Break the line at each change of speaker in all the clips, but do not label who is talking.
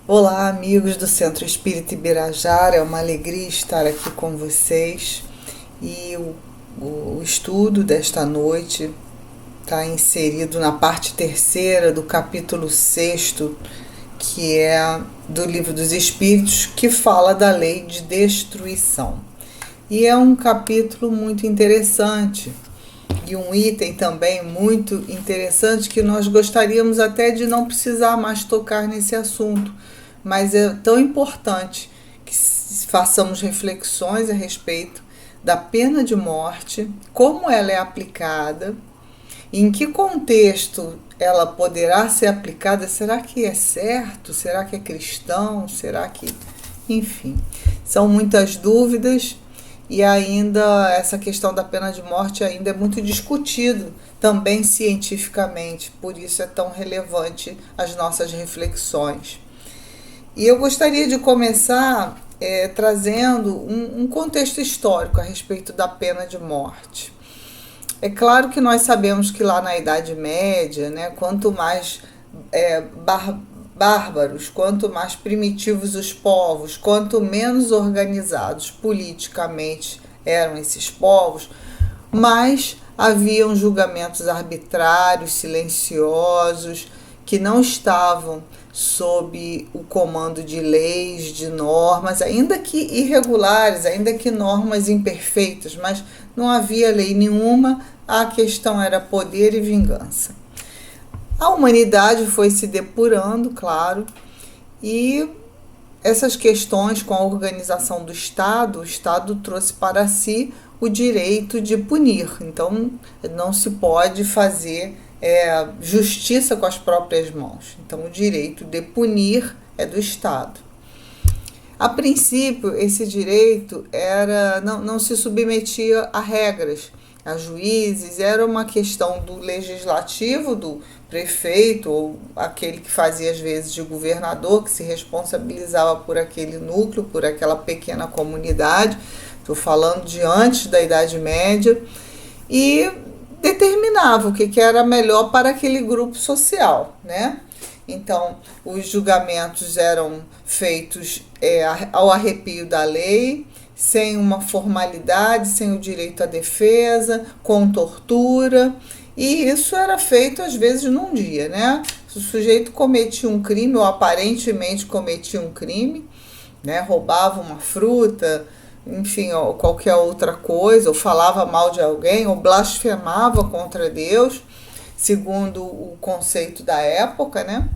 Olá, amigos do Centro Espírita Ibirajara, é uma alegria estar aqui com vocês. E o estudo desta noite está inserido na parte terceira do capítulo sexto, que é do Livro dos Espíritos, que fala da lei de destruição. E é um capítulo muito interessante e um item também muito interessante que nós gostaríamos até de não precisar mais tocar nesse assunto, mas é tão importante que façamos reflexões a respeito da pena de morte, como ela é aplicada, em que contexto ela poderá ser aplicada, será que é certo, será que é cristão, será que... Enfim, são muitas dúvidas e ainda essa questão da pena de morte ainda é muito discutido também cientificamente, por isso é tão relevante as nossas reflexões. E eu gostaria de começar trazendo um contexto histórico a respeito da pena de morte. É claro que nós sabemos que lá na Idade Média, né, quanto mais bárbaros, quanto mais primitivos os povos, quanto menos organizados politicamente eram esses povos, mais haviam julgamentos arbitrários, silenciosos, que não estavam sob o comando de leis, de normas, ainda que irregulares, ainda que normas imperfeitas, mas não havia lei nenhuma, a questão era poder e vingança. A humanidade foi se depurando, claro, e essas questões com a organização do Estado, o Estado trouxe para si o direito de punir. Então, não se pode fazer justiça com as próprias mãos. Então, o direito de punir é do Estado. A princípio, esse direito não se submetia a regras, a juízes, era uma questão do legislativo, do prefeito, ou aquele que fazia às vezes de governador, que se responsabilizava por aquele núcleo, por aquela pequena comunidade. Estou falando de antes da Idade Média, e determinava o que era melhor para aquele grupo social, né? Então, os julgamentos eram feitos ao arrepio da lei, sem uma formalidade, sem o direito à defesa, com tortura, e isso era feito às vezes num dia, né? Se o sujeito cometia um crime, ou aparentemente cometia um crime, né? Roubava uma fruta, enfim, ou qualquer outra coisa, ou falava mal de alguém, ou blasfemava contra Deus, segundo o conceito da época, né?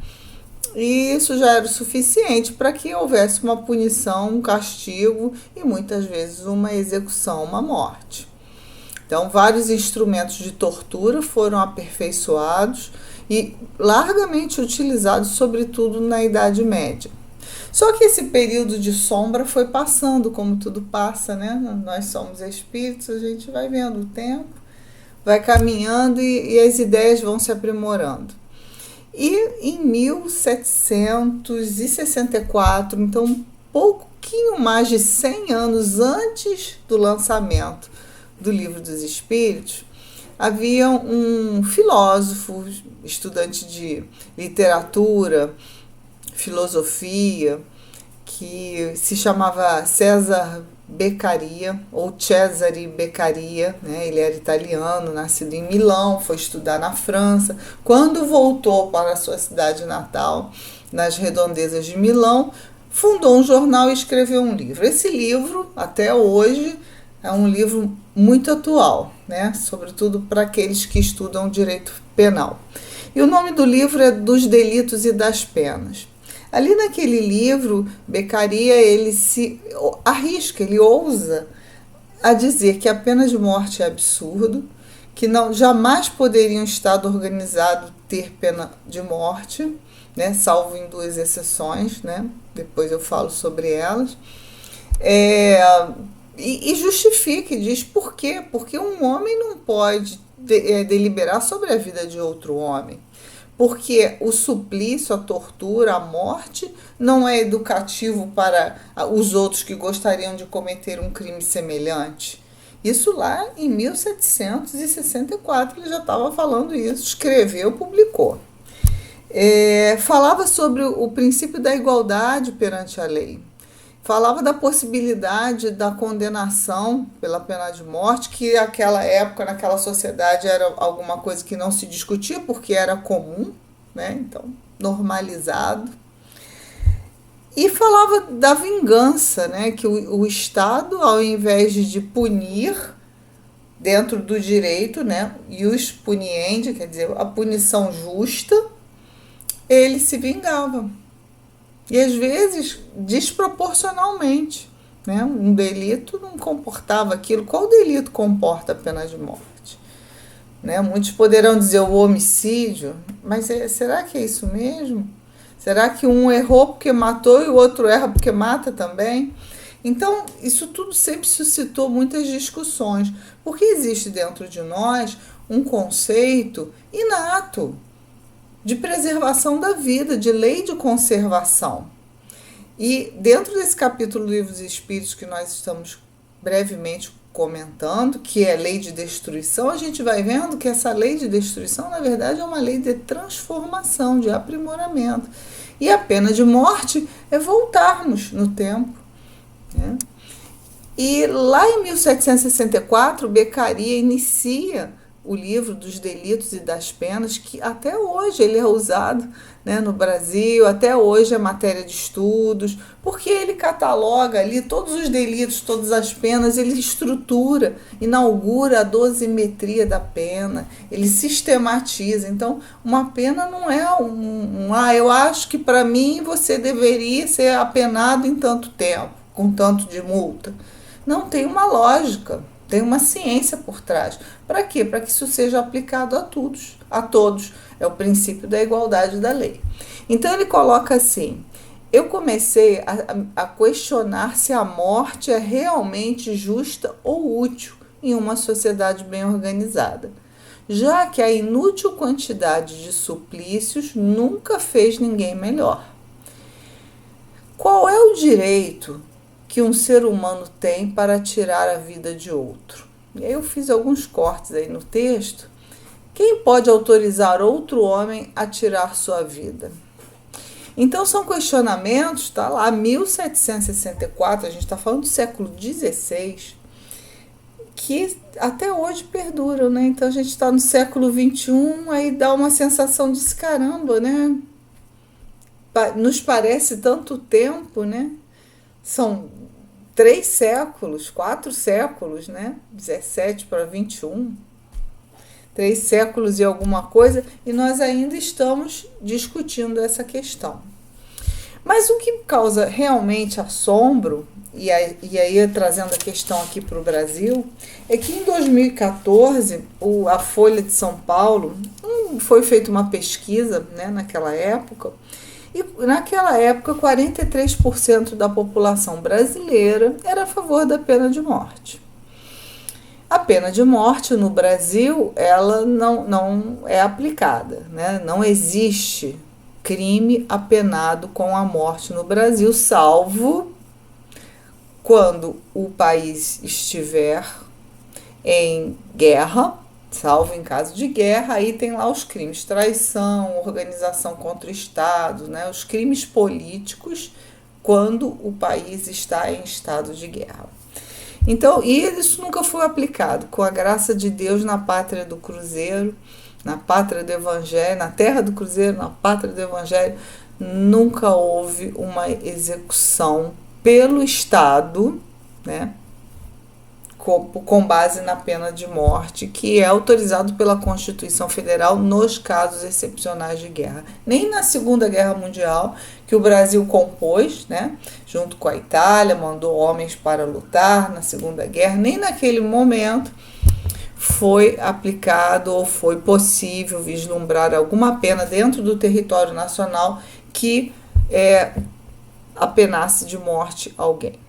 E isso já era o suficiente para que houvesse uma punição, um castigo e muitas vezes uma execução, uma morte. Então, vários instrumentos de tortura foram aperfeiçoados e largamente utilizados, sobretudo na Idade Média. Só que esse período de sombra foi passando, como tudo passa, né? Nós somos espíritos, a gente vai vendo o tempo, vai caminhando e as ideias vão se aprimorando. E em 1764, então um pouquinho mais de 100 anos antes do lançamento do Livro dos Espíritos, havia um filósofo, estudante de literatura, filosofia, que se chamava César Beccaria, ou Cesare Beccaria, né? Ele era italiano, nascido em Milão, foi estudar na França. Quando voltou para a sua cidade natal, nas redondezas de Milão, fundou um jornal e escreveu um livro. Esse livro, até hoje, é um livro muito atual, né? Sobretudo para aqueles que estudam direito penal. E o nome do livro é Dos Delitos e das Penas. Ali naquele livro, Beccaria, ele se arrisca, ele ousa a dizer que a pena de morte é absurdo, que não jamais poderia um Estado organizado ter pena de morte, né, salvo em duas exceções, né, depois eu falo sobre elas, e justifica e diz por quê? Porque um homem não pode deliberar sobre a vida de outro homem. Porque o suplício, a tortura, a morte não é educativo para os outros que gostariam de cometer um crime semelhante. Isso lá em 1764 ele já estava falando isso, escreveu, publicou. falava sobre o princípio da igualdade perante a lei. Falava da possibilidade da condenação pela pena de morte, que naquela época, naquela sociedade, era alguma coisa que não se discutia, porque era comum, né? Então, normalizado. E falava da vingança, né? Que o Estado, ao invés de punir dentro do direito, né? Ius puniendi, quer dizer, a punição justa, ele se vingava. E às vezes desproporcionalmente. Né? Um delito não comportava aquilo. Qual delito comporta a pena de morte? Né? Muitos poderão dizer o homicídio, mas será que é isso mesmo? Será que um errou porque matou e o outro erra porque mata também? Então, isso tudo sempre suscitou muitas discussões, porque existe dentro de nós um conceito inato de preservação da vida, de lei de conservação. E dentro desse capítulo do Livro dos Espíritos que nós estamos brevemente comentando, que é lei de destruição, a gente vai vendo que essa lei de destruição, na verdade, é uma lei de transformação, de aprimoramento. E a pena de morte é voltarmos no tempo. Né? E lá em 1764, Beccaria inicia o livro dos delitos e das penas, que até hoje ele é usado, né, no Brasil, até hoje é matéria de estudos, porque ele cataloga ali todos os delitos, todas as penas, ele estrutura, inaugura a dosimetria da pena, ele sistematiza. Então, uma pena não é eu acho que para mim você deveria ser apenado em tanto tempo, com tanto de multa. Não, tem uma lógica. Tem uma ciência por trás. Para quê? Para que isso seja aplicado a todos. É o princípio da igualdade da lei. Então ele coloca assim: eu comecei a questionar se a morte é realmente justa ou útil em uma sociedade bem organizada, já que a inútil quantidade de suplícios nunca fez ninguém melhor. Qual é o direito que um ser humano tem para tirar a vida de outro? E aí eu fiz alguns cortes aí no texto. Quem pode autorizar outro homem a tirar sua vida? Então são questionamentos, tá lá, 1764, a gente está falando do século XVI, que até hoje perduram, né? Então a gente está no século XXI, aí dá uma sensação de caramba, né? Nos parece tanto tempo, né? São 3 séculos, 4 séculos, né? 17 para 21. 3 séculos e alguma coisa, e nós ainda estamos discutindo essa questão. Mas o que causa realmente assombro, e aí trazendo a questão aqui para o Brasil, é que em 2014, a Folha de São Paulo, foi feita uma pesquisa, né, naquela época, e naquela época 43% da população brasileira era a favor da pena de morte. A pena de morte no Brasil, ela não é aplicada, né? Não existe crime apenado com a morte no Brasil, salvo quando o país estiver em guerra, salvo em caso de guerra, aí tem lá os crimes, traição, organização contra o Estado, né? Os crimes políticos quando o país está em estado de guerra. Então, e isso nunca foi aplicado, com a graça de Deus, na pátria do Cruzeiro, na pátria do Evangelho, na terra do Cruzeiro, na pátria do Evangelho, nunca houve uma execução pelo Estado, né, com base na pena de morte, que é autorizado pela Constituição Federal nos casos excepcionais de guerra. Nem na Segunda Guerra Mundial, que o Brasil compôs, né, junto com a Itália, mandou homens para lutar na Segunda Guerra, nem naquele momento foi aplicado ou foi possível vislumbrar alguma pena dentro do território nacional que apenasse de morte alguém.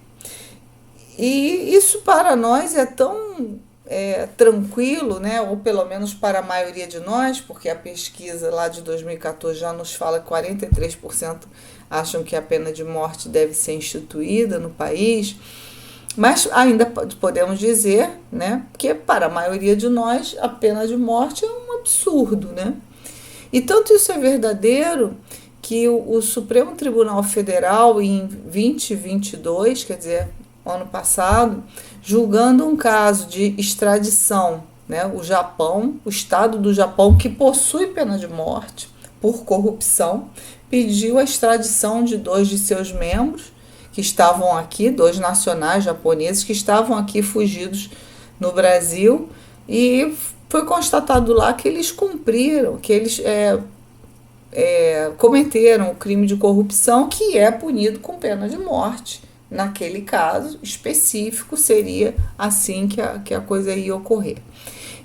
E isso para nós é tão tranquilo, né? Ou pelo menos para a maioria de nós, porque a pesquisa lá de 2014 já nos fala que 43% acham que a pena de morte deve ser instituída no país, mas ainda podemos dizer, né, que para a maioria de nós a pena de morte é um absurdo, né? E tanto isso é verdadeiro que o Supremo Tribunal Federal, em 2022, quer dizer, ano passado, julgando um caso de extradição, né, o Japão, o Estado do Japão, que possui pena de morte por corrupção, pediu a extradição de 2 de seus membros que estavam aqui, 2 nacionais japoneses que estavam aqui fugidos no Brasil, e foi constatado lá que eles cumpriram, que eles cometeram o crime de corrupção, que é punido com pena de morte. Naquele caso específico, seria assim que a coisa ia ocorrer.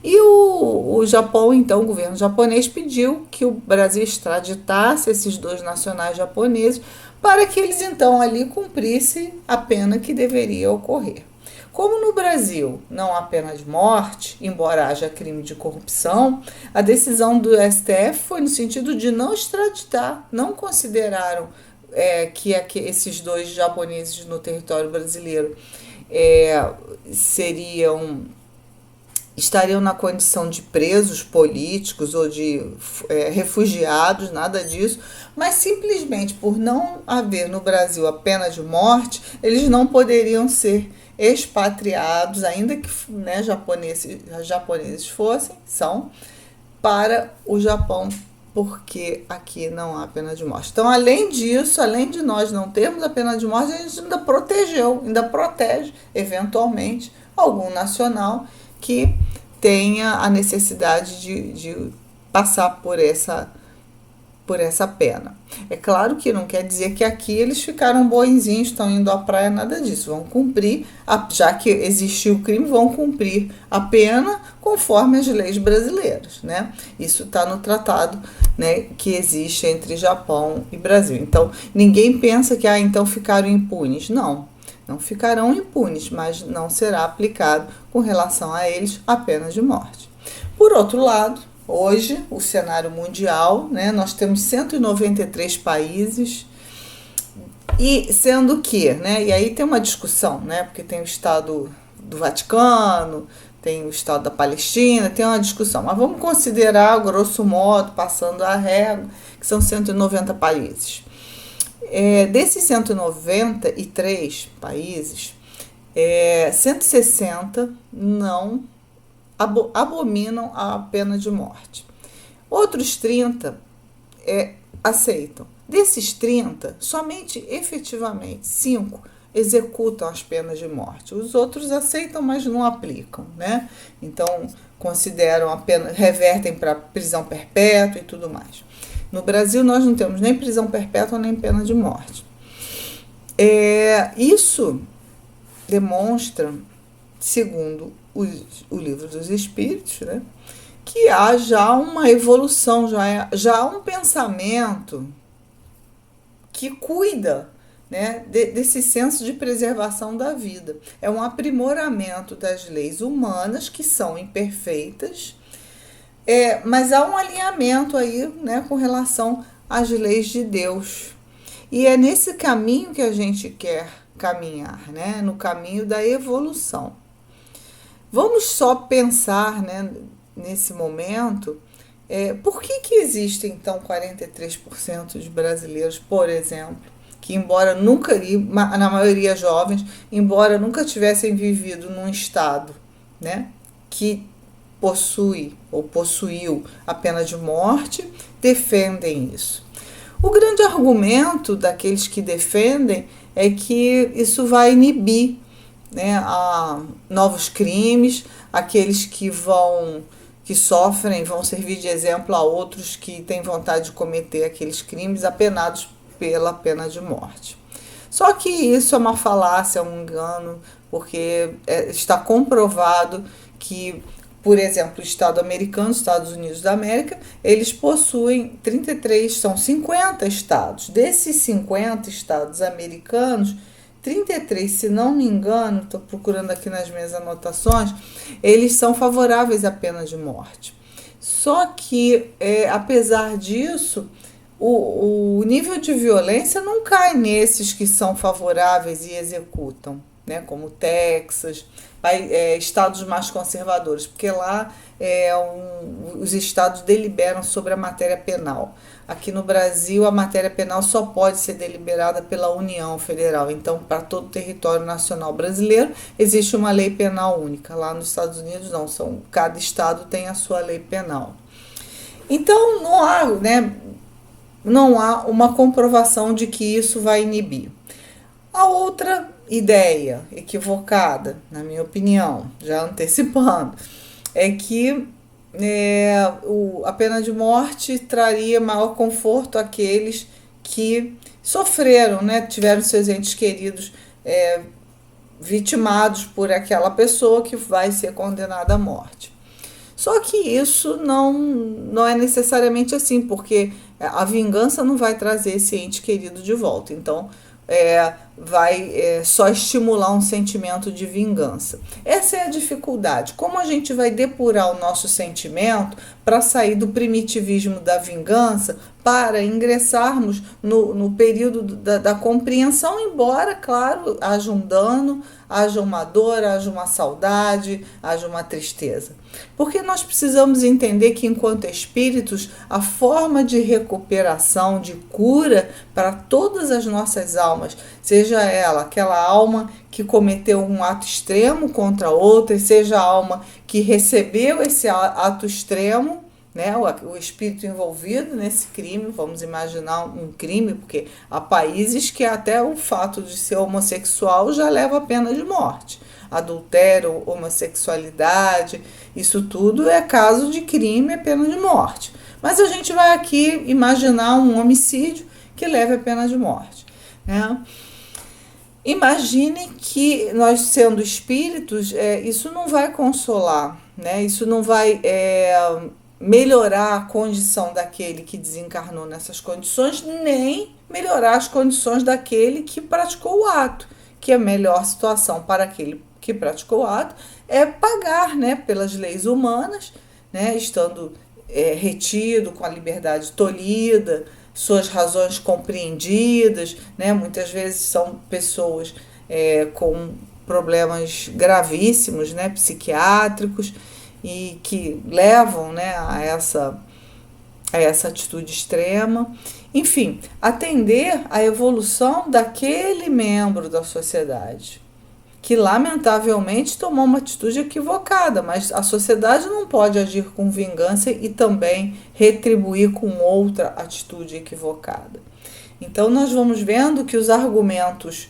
E o Japão, então, o governo japonês pediu que o Brasil extraditasse esses 2 nacionais japoneses para que eles, então, ali cumprissem a pena que deveria ocorrer. Como no Brasil não há pena de morte, embora haja crime de corrupção, a decisão do STF foi no sentido de não extraditar, não consideraram que esses 2 japoneses no território brasileiro estariam na condição de presos políticos ou de refugiados, nada disso, mas simplesmente por não haver no Brasil a pena de morte, eles não poderiam ser expatriados, ainda que japoneses são, para o Japão, porque aqui não há pena de morte. Então, além disso, além de nós não termos a pena de morte, a gente ainda protege, eventualmente, algum nacional que tenha a necessidade de passar por essa pena. É claro que não quer dizer que aqui eles ficaram bonzinhos, estão indo à praia, nada disso. Vão cumprir, já que existiu o crime, vão cumprir a pena conforme as leis brasileiras, né? Isso está no tratado, né, que existe entre Japão e Brasil. Então, ninguém pensa que então ficaram impunes. Não ficarão impunes, mas não será aplicado com relação a eles a pena de morte. Por outro lado, hoje, o cenário mundial, né, nós temos 193 países, e sendo que, né, e aí tem uma discussão, né, porque tem o Estado do Vaticano, tem o Estado da Palestina, tem uma discussão, mas vamos considerar, grosso modo, passando a régua, que são 190 países. Desses 193 países, 160 não abominam a pena de morte. Outros 30 aceitam. Desses 30, somente efetivamente 5 executam as penas de morte. Os outros aceitam, mas não aplicam, né? Então, consideram a pena, revertem para prisão perpétua e tudo mais. No Brasil, nós não temos nem prisão perpétua, nem pena de morte. Isso demonstra, segundo o Livro dos Espíritos, né, que há já uma evolução, já há um pensamento que cuida, né, desse senso de preservação da vida. É um aprimoramento das leis humanas, que são imperfeitas, mas há um alinhamento aí, né, com relação às leis de Deus. E é nesse caminho que a gente quer caminhar, né, no caminho da evolução. Vamos só pensar, né, nesse momento, por que existem, então, 43% de brasileiros, por exemplo, que embora nunca, na maioria jovens, embora nunca tivessem vivido num estado, né, que possui ou possuiu a pena de morte, defendem isso. O grande argumento daqueles que defendem é que isso vai inibir, né, a novos crimes, aqueles que sofrem vão servir de exemplo a outros que têm vontade de cometer aqueles crimes apenados pela pena de morte. Só que isso é uma falácia, é um engano, porque está comprovado que, por exemplo, o Estado americano, os Estados Unidos da América, eles possuem 33, são 50 estados. Desses 50 estados americanos, 33, se não me engano, estou procurando aqui nas minhas anotações, eles são favoráveis à pena de morte. Só que, apesar disso, o nível de violência não cai nesses que são favoráveis e executam, né, como Texas, estados mais conservadores, porque lá os estados deliberam sobre a matéria penal. Aqui no Brasil, a matéria penal só pode ser deliberada pela União Federal. Então, para todo o território nacional brasileiro, existe uma lei penal única. Lá nos Estados Unidos, não. Cada estado tem a sua lei penal. Então, não há uma comprovação de que isso vai inibir. A outra ideia equivocada, na minha opinião, já antecipando, é que a pena de morte traria maior conforto àqueles que sofreram, né, tiveram seus entes queridos vitimados por aquela pessoa que vai ser condenada à morte. Só que isso não é necessariamente assim, porque a vingança não vai trazer esse ente querido de volta. Então, vai só estimular um sentimento de vingança. Essa é a dificuldade. Como a gente vai depurar o nosso sentimento para sair do primitivismo da vingança, para ingressarmos no período da compreensão, embora, claro, haja um dano, haja uma dor, haja uma saudade, haja uma tristeza. Porque nós precisamos entender que, enquanto espíritos, a forma de recuperação, de cura para todas as nossas almas, seja ela aquela alma que cometeu um ato extremo contra outra, seja a alma que recebeu esse ato extremo, né, o espírito envolvido nesse crime, vamos imaginar um crime, porque há países que até o fato de ser homossexual já leva a pena de morte. Adultério, homossexualidade, isso tudo é caso de crime, é pena de morte. Mas a gente vai aqui imaginar um homicídio que leve a pena de morte, né? Imagine que nós, sendo espíritos, isso não vai consolar, né? Isso não vai melhorar a condição daquele que desencarnou nessas condições, nem melhorar as condições daquele que praticou o ato, que a melhor situação para aquele que praticou o ato é pagar, né, pelas leis humanas, né, estando retido, com a liberdade tolhida, suas razões compreendidas, né, muitas vezes são pessoas com problemas gravíssimos, né, psiquiátricos, e que levam, né, a essa atitude extrema. Enfim, atender à evolução daquele membro da sociedade que lamentavelmente tomou uma atitude equivocada, mas a sociedade não pode agir com vingança e também retribuir com outra atitude equivocada. Então nós vamos vendo que os argumentos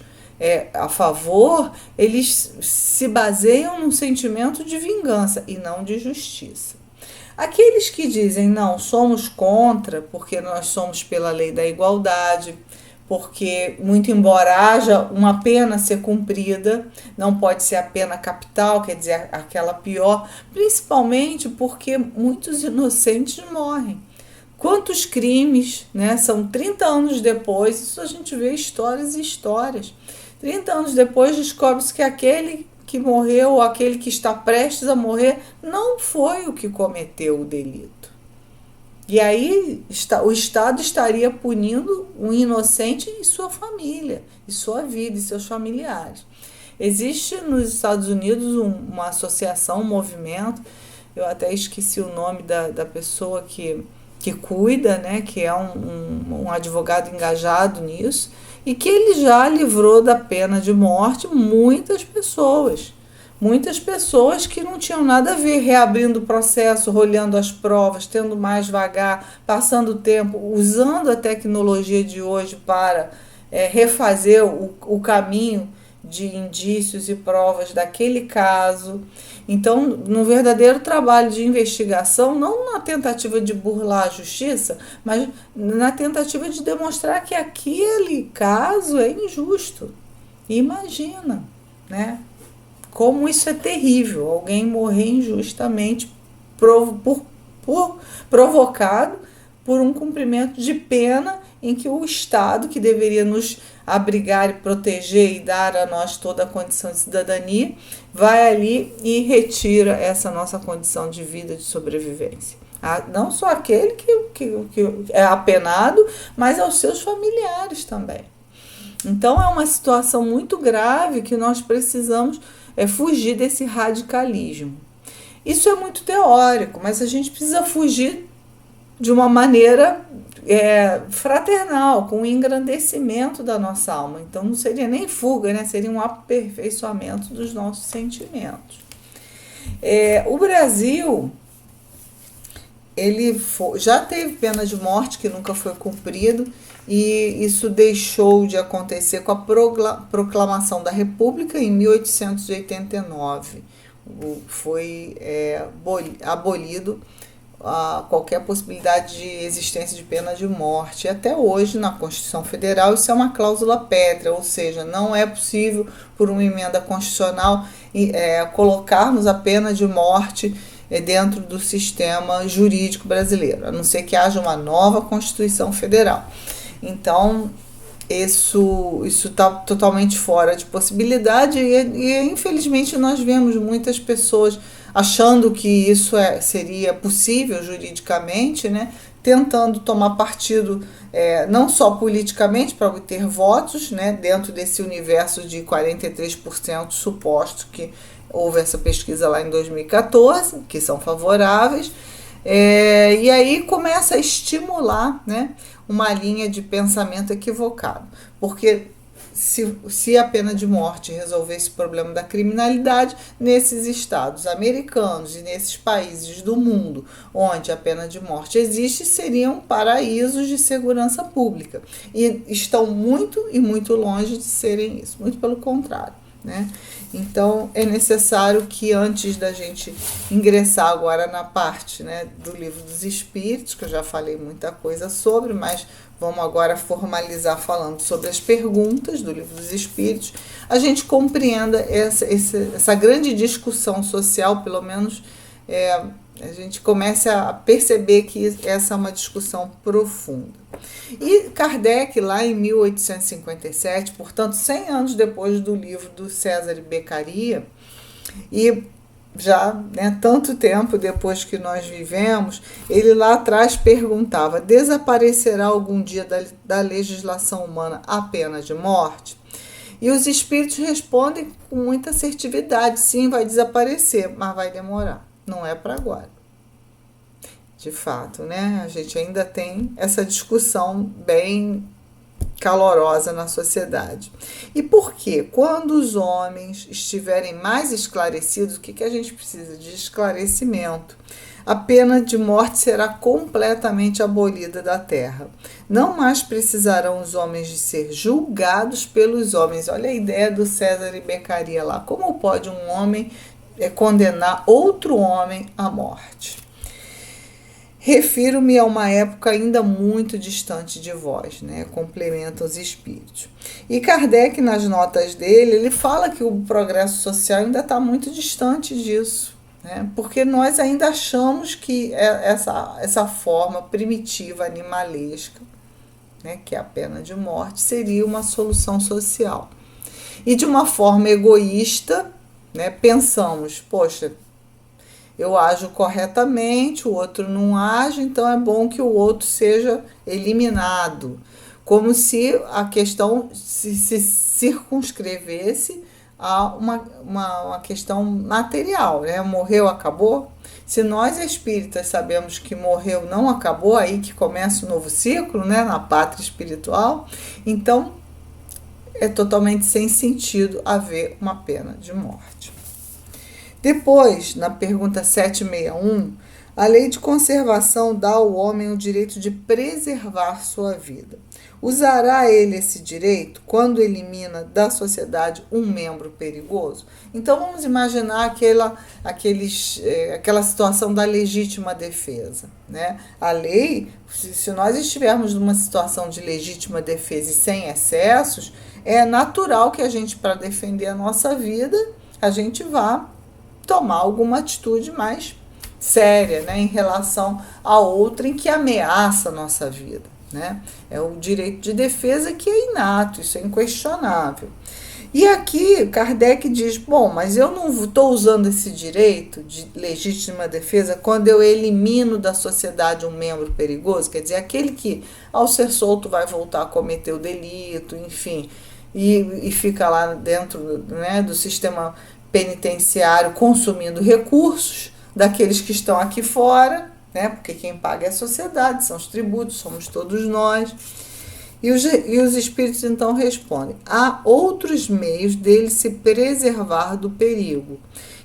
a favor, eles se baseiam num sentimento de vingança e não de justiça. Aqueles que dizem, não, somos contra, porque nós somos pela lei da igualdade, porque, muito embora haja uma pena a ser cumprida, não pode ser a pena capital, quer dizer, aquela pior, principalmente porque muitos inocentes morrem. Quantos crimes, né? São 30 anos depois, isso a gente vê histórias e histórias. 30 anos depois descobre-se que aquele que morreu ou aquele que está prestes a morrer não foi o que cometeu o delito. E aí o Estado estaria punindo um inocente e sua família, e sua vida, e seus familiares. Existe nos Estados Unidos uma associação, um movimento, eu até esqueci o nome da pessoa que cuida, né, que é um advogado engajado nisso, e que ele já livrou da pena de morte muitas pessoas que não tinham nada a ver, reabrindo o processo, rolhando as provas, tendo mais vagar, passando tempo, usando a tecnologia de hoje para refazer o caminho de indícios e provas daquele caso. Então, no verdadeiro trabalho de investigação, não na tentativa de burlar a justiça, mas na tentativa de demonstrar que aquele caso é injusto. Imagina, né? Como isso é terrível, alguém morrer injustamente provocado por um cumprimento de pena em que o Estado, que deveria nos abrigar e proteger e dar a nós toda a condição de cidadania, vai ali e retira essa nossa condição de vida, de sobrevivência. Não só aquele que é apenado, mas aos seus familiares também. Então é uma situação muito grave que nós precisamos fugir desse radicalismo. Isso é muito teórico, mas a gente precisa fugir de uma maneira fraternal, com o engrandecimento da nossa alma. Então não seria nem fuga, né? Seria um aperfeiçoamento dos nossos sentimentos. O Brasil, já teve pena de morte que nunca foi cumprido, e isso deixou de acontecer com a proclamação da República em 1889. Foi abolido qualquer possibilidade de existência de pena de morte. E até hoje, na Constituição Federal, isso é uma cláusula pétrea, ou seja, não é possível, por uma emenda constitucional, colocarmos a pena de morte dentro do sistema jurídico brasileiro, a não ser que haja uma nova Constituição Federal. Então, isso está totalmente fora de possibilidade e, infelizmente, nós vemos muitas pessoas achando que isso seria possível juridicamente, né? Tentando tomar partido não só politicamente para obter votos, né? Dentro desse universo de 43% suposto que houve essa pesquisa lá em 2014, que são favoráveis, e aí começa a estimular, né, uma linha de pensamento equivocado, porque se a pena de morte resolver esse problema da criminalidade, nesses estados americanos e nesses países do mundo onde a pena de morte existe, seriam paraísos de segurança pública. E estão muito e muito longe de serem isso, muito pelo contrário, né? Então, é necessário que antes da gente ingressar agora na parte, né, do Livro dos Espíritos, que eu já falei muita coisa sobre, mas vamos agora formalizar falando sobre as perguntas do Livro dos Espíritos, a gente compreenda essa grande discussão social, pelo menos a gente comece a perceber que essa é uma discussão profunda. E Kardec, lá em 1857, portanto 100 anos depois do livro do César Beccaria, e já, né, tanto tempo depois que nós vivemos, ele lá atrás perguntava: desaparecerá algum dia da legislação humana a pena de morte? E os espíritos respondem com muita assertividade: sim, vai desaparecer, mas vai demorar, não é para agora. De fato, né? A gente ainda tem essa discussão bem calorosa na sociedade. E por quê? Quando os homens estiverem mais esclarecidos, o que a gente precisa? De esclarecimento. A pena de morte será completamente abolida da terra. Não mais precisarão os homens de ser julgados pelos homens. Olha a ideia do César e Beccaria lá. Como pode um homem condenar outro homem à morte? Refiro-me a uma época ainda muito distante de vós, né? Complementa os espíritos. E Kardec, nas notas dele, ele fala que o progresso social ainda está muito distante disso, né? Porque nós ainda achamos que essa forma primitiva, animalesca, né, que é a pena de morte, seria uma solução social. E de uma forma egoísta, né, pensamos, poxa, eu ajo corretamente, o outro não age, então é bom que o outro seja eliminado. Como se a questão se circunscrevesse a uma questão material, né? Morreu, acabou. Se nós espíritas sabemos que morreu, não acabou, aí que começa o novo ciclo, né? Na pátria espiritual, então é totalmente sem sentido haver uma pena de morte. Depois, na pergunta 761, a lei de conservação dá ao homem o direito de preservar sua vida. Usará ele esse direito quando elimina da sociedade um membro perigoso? Então, vamos imaginar aquela situação da legítima defesa, né? A lei, se nós estivermos numa situação de legítima defesa e sem excessos, é natural que a gente, para defender a nossa vida, a gente vá tomar alguma atitude mais séria, né, em relação a outra em que ameaça a nossa vida, né? É o direito de defesa que é inato, isso é inquestionável. E aqui Kardec diz, bom, mas eu não estou usando esse direito de legítima defesa quando eu elimino da sociedade um membro perigoso, quer dizer, aquele que ao ser solto vai voltar a cometer o delito, enfim, e fica lá dentro, né, do sistema penitenciário consumindo recursos daqueles que estão aqui fora, né, porque quem paga é a sociedade, são os tributos, somos todos nós. E os espíritos então respondem: há outros meios dele se preservar do perigo,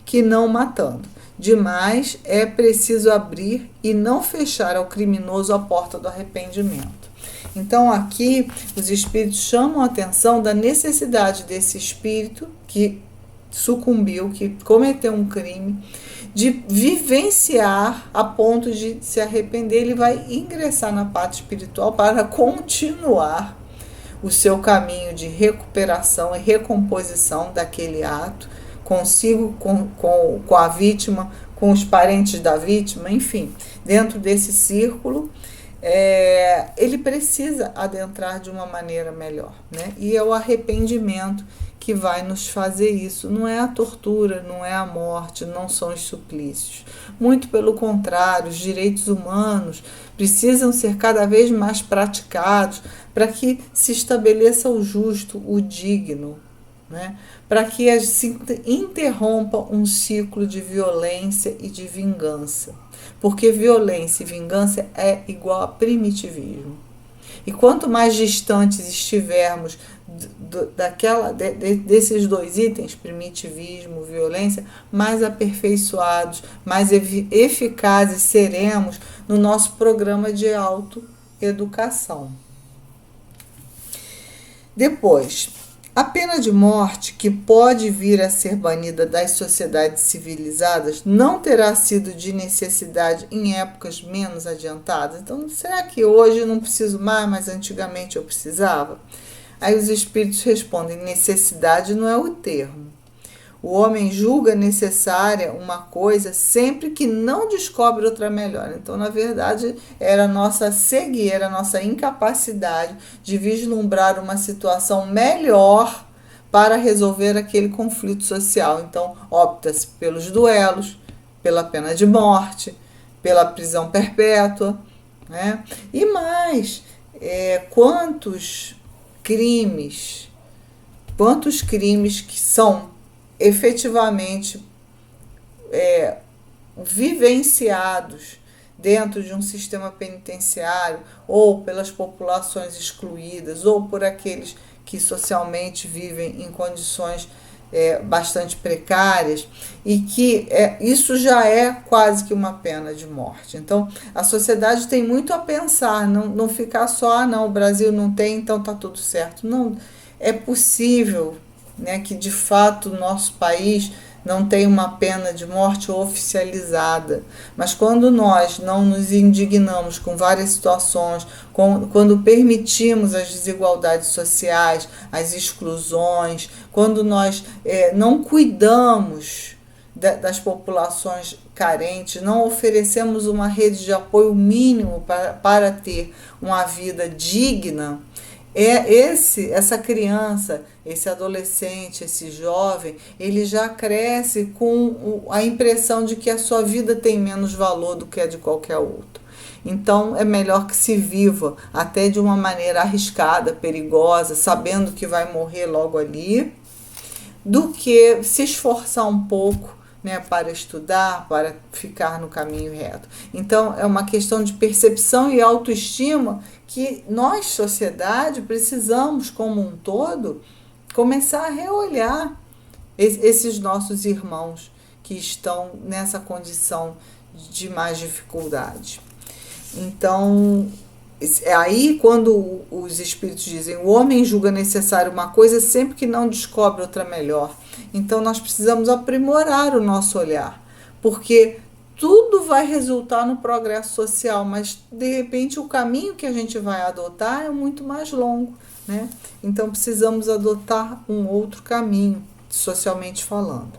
que não matando. Demais é preciso abrir e não fechar ao criminoso a porta do arrependimento. Então aqui os espíritos chamam a atenção da necessidade desse espírito que sucumbiu, que cometeu um crime, de vivenciar a ponto de se arrepender. Ele vai ingressar na parte espiritual para continuar o seu caminho de recuperação e recomposição daquele ato, consigo, com a vítima, com os parentes da vítima, enfim, dentro desse círculo, ele precisa adentrar de uma maneira melhor, né? E é o arrependimento que vai nos fazer isso. Não é a tortura, não é a morte, não são os suplícios. Muito pelo contrário, os direitos humanos precisam ser cada vez mais praticados para que se estabeleça o justo, o digno, né? Para que se interrompa um ciclo de violência e de vingança. Porque violência e vingança é igual a primitivismo. E quanto mais distantes estivermos desses dois itens, primitivismo, violência, mais aperfeiçoados, mais eficazes seremos no nosso programa de autoeducação. Depois, a pena de morte, que pode vir a ser banida das sociedades civilizadas, não terá sido de necessidade em épocas menos adiantadas? Então, será que hoje eu não preciso mais, mas antigamente eu precisava? Aí os espíritos respondem: necessidade não é o termo. O homem julga necessária uma coisa sempre que não descobre outra melhor. Então, na verdade, era a nossa cegueira, a nossa incapacidade de vislumbrar uma situação melhor para resolver aquele conflito social. Então, opta-se pelos duelos, pela pena de morte, pela prisão perpétua, né? E mais, quantos crimes que são efetivamente vivenciados dentro de um sistema penitenciário, ou pelas populações excluídas, ou por aqueles que socialmente vivem em condições bastante precárias, e que isso já é quase que uma pena de morte. Então, a sociedade tem muito a pensar, não ficar só, não, o Brasil não tem, então está tudo certo. Não, é possível, né, que de fato o nosso país não tem uma pena de morte oficializada, mas quando nós não nos indignamos com várias situações, quando permitimos as desigualdades sociais, as exclusões, quando nós não cuidamos das populações carentes, não oferecemos uma rede de apoio mínimo para ter uma vida digna, essa criança, esse adolescente, esse jovem, ele já cresce com a impressão de que a sua vida tem menos valor do que a de qualquer outro. Então, é melhor que se viva até de uma maneira arriscada, perigosa, sabendo que vai morrer logo ali, do que se esforçar um pouco, né, para estudar, para ficar no caminho reto. Então, é uma questão de percepção e autoestima que nós, sociedade, precisamos, como um todo, começar a reolhar esses nossos irmãos que estão nessa condição de mais dificuldade. Então, é aí quando os espíritos dizem: o homem julga necessário uma coisa sempre que não descobre outra melhor. Então, nós precisamos aprimorar o nosso olhar, porque tudo vai resultar no progresso social, mas de repente o caminho que a gente vai adotar é muito mais longo, né? Então precisamos adotar um outro caminho, socialmente falando.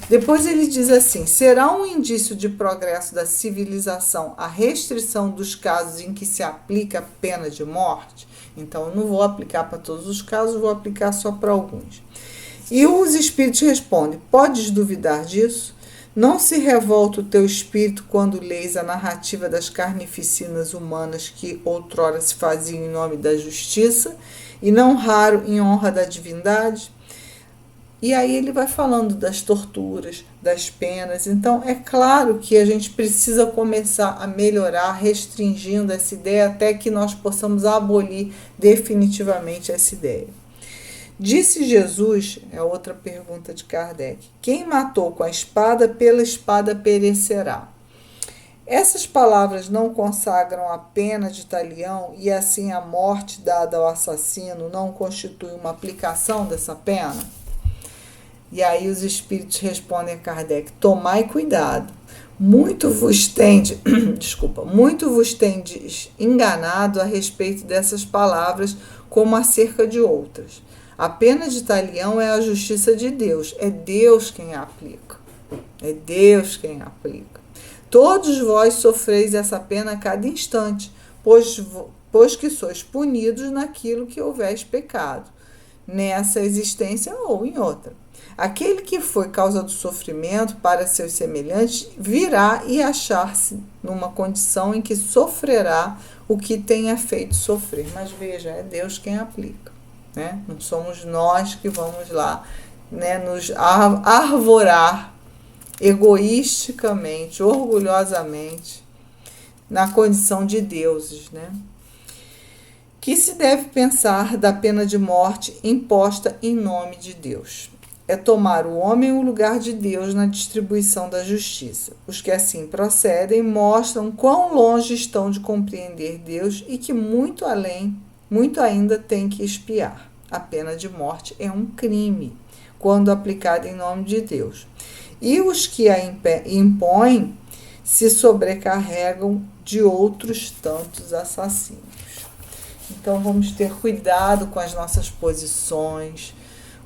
Depois ele diz assim: será um indício de progresso da civilização a restrição dos casos em que se aplica a pena de morte? Então eu não vou aplicar para todos os casos, vou aplicar só para alguns. E os espíritos respondem: podes duvidar disso? Não se revolta o teu espírito quando leis a narrativa das carnificinas humanas que outrora se faziam em nome da justiça e não raro em honra da divindade? E aí ele vai falando das torturas, das penas. Então é claro que a gente precisa começar a melhorar, restringindo essa ideia até que nós possamos abolir definitivamente essa ideia. Disse Jesus, é outra pergunta de Kardec: quem matou com a espada, pela espada perecerá. Essas palavras não consagram a pena de talião e assim a morte dada ao assassino não constitui uma aplicação dessa pena? E aí os espíritos respondem a Kardec: tomai cuidado, muito vos tendes enganado a respeito dessas palavras como acerca de outras. A pena de talião é a justiça de Deus. É Deus quem a aplica. É Deus quem a aplica. Todos vós sofreis essa pena a cada instante, pois que sois punidos naquilo que houveis pecado, nessa existência ou em outra. Aquele que foi causa do sofrimento para seus semelhantes virá e achar-se numa condição em que sofrerá o que tenha feito sofrer. Mas veja, é Deus quem aplica. Né? Não somos nós que vamos lá, né, nos arvorar egoisticamente, orgulhosamente, na condição de deuses. Né? Que se deve pensar da pena de morte imposta em nome de Deus? É tomar o homem o lugar de Deus na distribuição da justiça. Os que assim procedem mostram quão longe estão de compreender Deus e que muito ainda tem que expiar. A pena de morte é um crime, quando aplicada em nome de Deus. E os que a impõem se sobrecarregam de outros tantos assassinos. Então vamos ter cuidado com as nossas posições,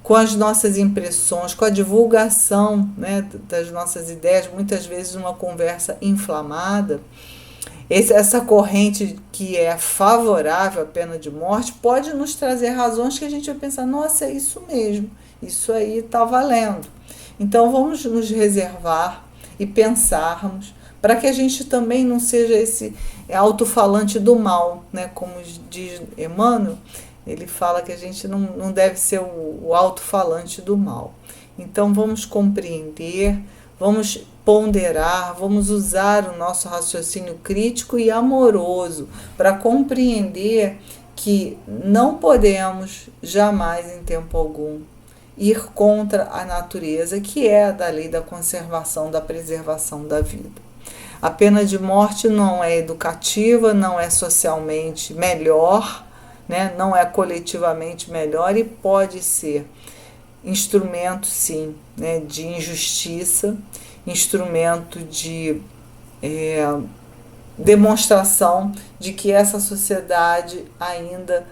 com as nossas impressões, com a divulgação, né, das nossas ideias, muitas vezes uma conversa inflamada. Essa corrente que é favorável à pena de morte pode nos trazer razões que a gente vai pensar: nossa, é isso mesmo, isso aí está valendo. Então vamos nos reservar e pensarmos, para que a gente também não seja esse alto-falante do mal, né? Como diz Emmanuel, ele fala que a gente não deve ser o alto-falante do mal. Então vamos compreender, vamos ponderar, vamos usar o nosso raciocínio crítico e amoroso para compreender que não podemos jamais, em tempo algum, ir contra a natureza, que é a da lei da conservação, da preservação da vida. A pena de morte não é educativa, não é socialmente melhor, né? Não é coletivamente melhor e pode ser instrumento, sim, né, de injustiça, instrumento de demonstração de que essa sociedade ainda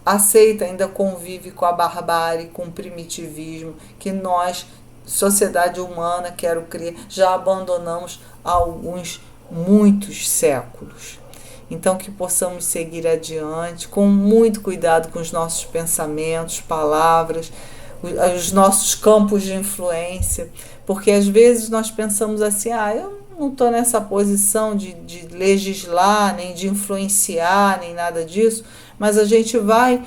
aceita, ainda convive com a barbárie, com o primitivismo, que nós, sociedade humana, quero crer, já abandonamos há muitos séculos. Então que possamos seguir adiante, com muito cuidado com os nossos pensamentos, palavras, os nossos campos de influência, porque às vezes nós pensamos assim: eu não estou nessa posição de legislar, nem de influenciar, nem nada disso, mas a gente vai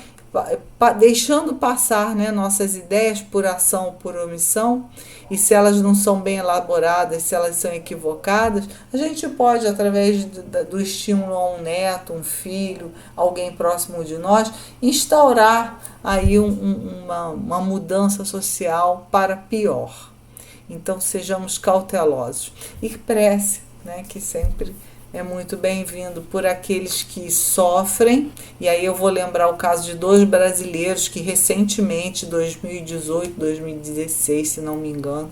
deixando passar, né, nossas ideias por ação ou por omissão, e se elas não são bem elaboradas, se elas são equivocadas, a gente pode, através do estímulo a um neto, um filho, alguém próximo de nós, instaurar aí uma mudança social para pior. Então sejamos cautelosos e prece, né, que sempre é muito bem-vindo por aqueles que sofrem. E aí eu vou lembrar o caso de 2 brasileiros que recentemente, 2018, 2016, se não me engano,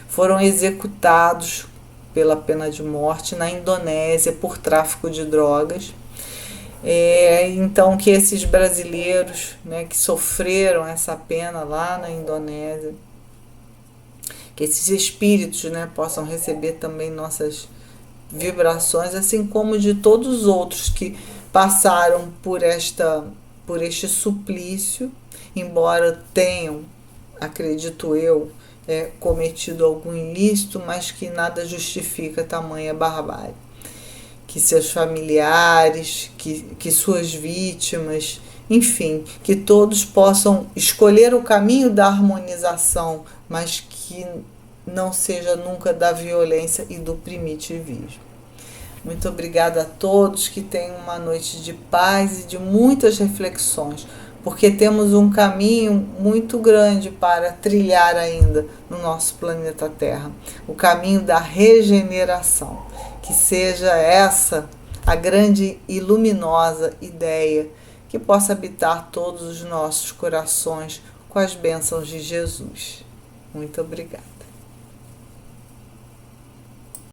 foram executados pela pena de morte na Indonésia por tráfico de drogas. Então que esses brasileiros, né, que sofreram essa pena lá na Indonésia, que esses espíritos, né, possam receber também nossas vibrações, assim como de todos os outros que passaram por este suplício, embora tenham acredito eu, cometido algum ilícito, mas que nada justifica tamanha barbárie. Que seus familiares, que suas vítimas, enfim, que todos possam escolher o caminho da harmonização, mas que não seja nunca da violência e do primitivismo. Muito obrigada a todos, que tenham uma noite de paz e de muitas reflexões, porque temos um caminho muito grande para trilhar ainda no nosso planeta Terra, o caminho da regeneração. Que seja essa a grande e luminosa ideia que possa habitar todos os nossos corações com as bênçãos de Jesus. Muito obrigada.